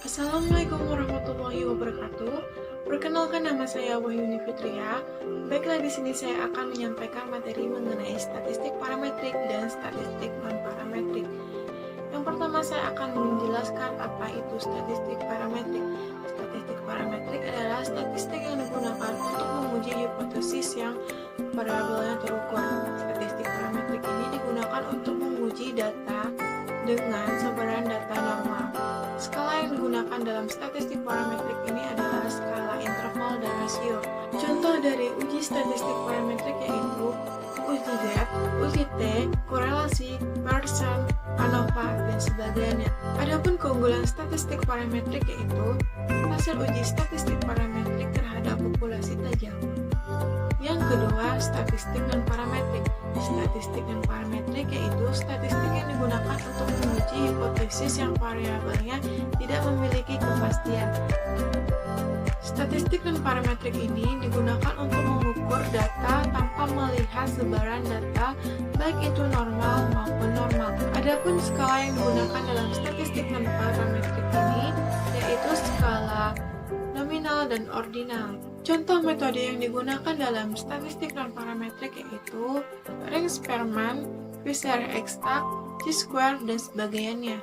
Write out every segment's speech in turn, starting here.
Assalamualaikum warahmatullahi wabarakatuh. Perkenalkan, nama saya Wahyuni Fitria. Baiklah, di sini saya akan menyampaikan materi mengenai statistik parametrik dan statistik non-parametrik. Yang pertama, saya akan menjelaskan apa itu statistik parametrik. Statistik parametrik adalah statistik yang digunakan untuk menguji hipotesis yang variabelnya terukur. Statistik parametrik ini digunakan untuk menguji data dengan sebaran data normal. Skala yang digunakan dalam statistik parametrik ini adalah skala interval dan rasio. Contoh dari uji statistik parametrik yaitu uji Z, uji T, korelasi, Pearson, ANOVA, dan sebagainya. Adapun keunggulan statistik parametrik yaitu hasil uji statistik parametrik terhadap populasi tajam. Yang kedua, statistik non-parametrik. Statistik non-parametrik yaitu statistik yang digunakan untuk menguji hipotesis yang variabelnya tidak memiliki kepastian. Statistik non-parametrik ini digunakan untuk mengukur data tanpa melihat sebaran data, baik itu normal maupun normal. Adapun skala yang digunakan dalam statistik non-parametrik ini yaitu skala nominal dan ordinal. Contoh metode yang digunakan dalam statistik non-parametrik yaitu Ring-Spearman, PCR-Exact, Chi-square, dan sebagainya.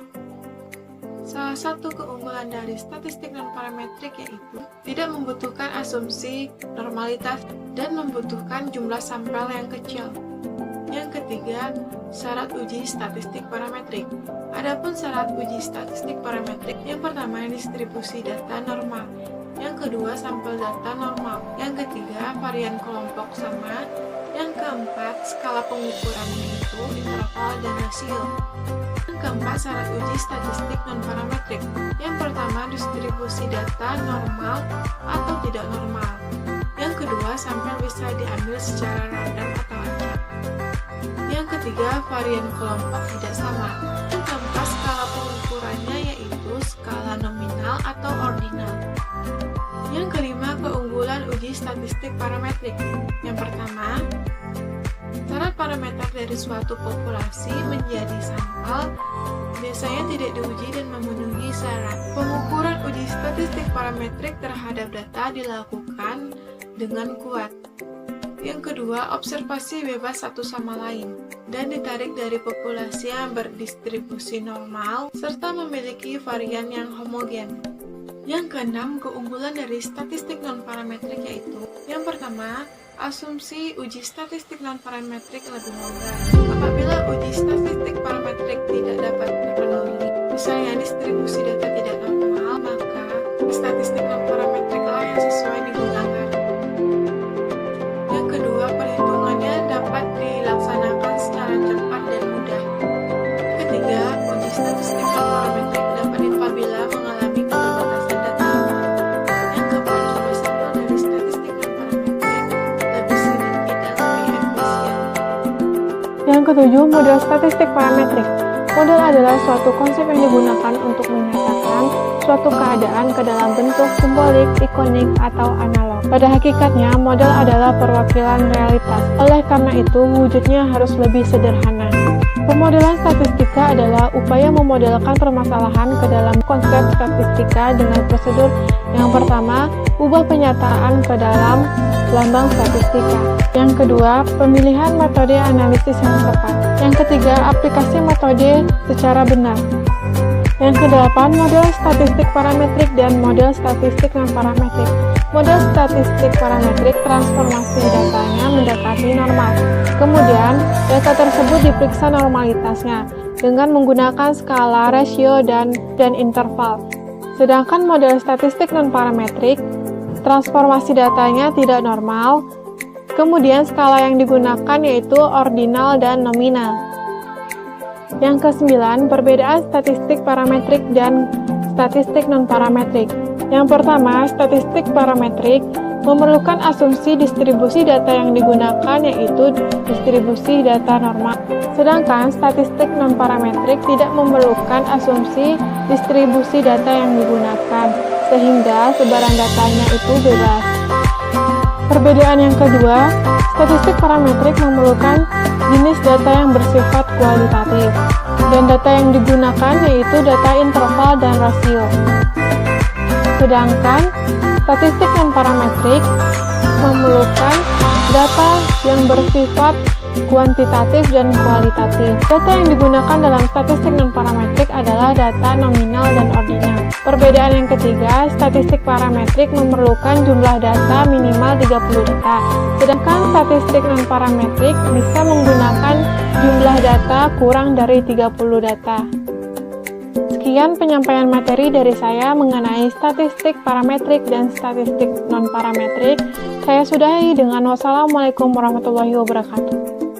Salah satu keunggulan dari statistik non-parametrik yaitu tidak membutuhkan asumsi normalitas dan membutuhkan jumlah sampel yang kecil. Yang ketiga, syarat uji statistik parametrik. Adapun syarat uji statistik parametrik, yang pertama distribusi data normal. Yang kedua, sampel data normal. Yang ketiga, varian kelompok sama. Yang keempat, skala pengukurannya itu interval dan rasio. Yang keempat, syarat uji statistik non-parametrik. Yang pertama, distribusi data normal atau tidak normal. Yang kedua, sampel bisa diambil secara random atau acak. Yang ketiga, varian kelompok tidak sama. Yang keempat, skala pengukurannya yaitu skala nominal atau ordinal. Yang kelima, keunggulan uji statistik parametrik. Yang pertama, syarat parameter dari suatu populasi menjadi sampel biasanya tidak diuji dan memenuhi syarat. Pengukuran uji statistik parametrik terhadap data dilakukan dengan kuat. Yang kedua, observasi bebas satu sama lain dan ditarik dari populasi yang berdistribusi normal serta memiliki varian yang homogen. Yang keenam, keunggulan dari statistik non-parametrik yaitu yang pertama, asumsi uji statistik non-parametrik lebih mudah. Apabila uji statistik parametrik tidak dapat terpenuhi, misalnya distribusi data tidak normal, maka statistik non-parametrik lah yang sesuai digunakan. Yang kedua, perhitungannya dapat dilaksanakan secara cepat dan mudah. Ketiga, uji statistik non-parametrik dapat apabila mengalami keterbatasan data. Yang keempat, jumlah sampel dari statistik non-parametrik lebih sedikit dan lebih efisien. Yang ketujuh, model statistik parametrik. Model adalah suatu konsep yang digunakan untuk menyatakan suatu keadaan ke dalam bentuk simbolik, ikonik, atau analog. Pada hakikatnya, model adalah perwakilan realitas. Oleh karena itu, wujudnya harus lebih sederhana. Pemodelan statistika adalah upaya memodelkan permasalahan ke dalam konsep statistika dengan prosedur yang pertama, ubah penyataan ke dalam lambang statistika. Yang kedua, pemilihan metode analisis yang tepat. Yang ketiga, aplikasi metode secara benar. Yang kedelapan, model statistik parametrik dan model statistik non-parametrik. Model statistik parametrik transformasi datanya mendekati normal. Kemudian, data tersebut diperiksa normalitasnya dengan menggunakan skala, rasio, dan interval. Sedangkan model statistik non-parametrik, transformasi datanya tidak normal. Kemudian, skala yang digunakan yaitu ordinal dan nominal. Yang kesembilan, perbedaan statistik parametrik dan statistik non-parametrik. Yang pertama, statistik parametrik memerlukan asumsi distribusi data yang digunakan yaitu distribusi data normal. Sedangkan statistik non-parametrik tidak memerlukan asumsi distribusi data yang digunakan, sehingga sebaran datanya itu bebas. Perbedaan yang kedua, statistik parametrik memerlukan jenis data yang bersifat kualitatif, dan data yang digunakan yaitu data interval dan rasio. Sedangkan statistik non-parametrik memerlukan data yang bersifat kuantitatif dan kualitatif. Data yang digunakan dalam statistik non-parametrik adalah data nominal dan ordinal. Perbedaan yang ketiga, statistik parametrik memerlukan jumlah data minimal 30 data, sedangkan statistik non-parametrik bisa menggunakan jumlah data kurang dari 30 data. Sekian penyampaian materi dari saya mengenai statistik parametrik dan statistik non-parametrik. Saya sudahi dengan wassalamualaikum warahmatullahi wabarakatuh.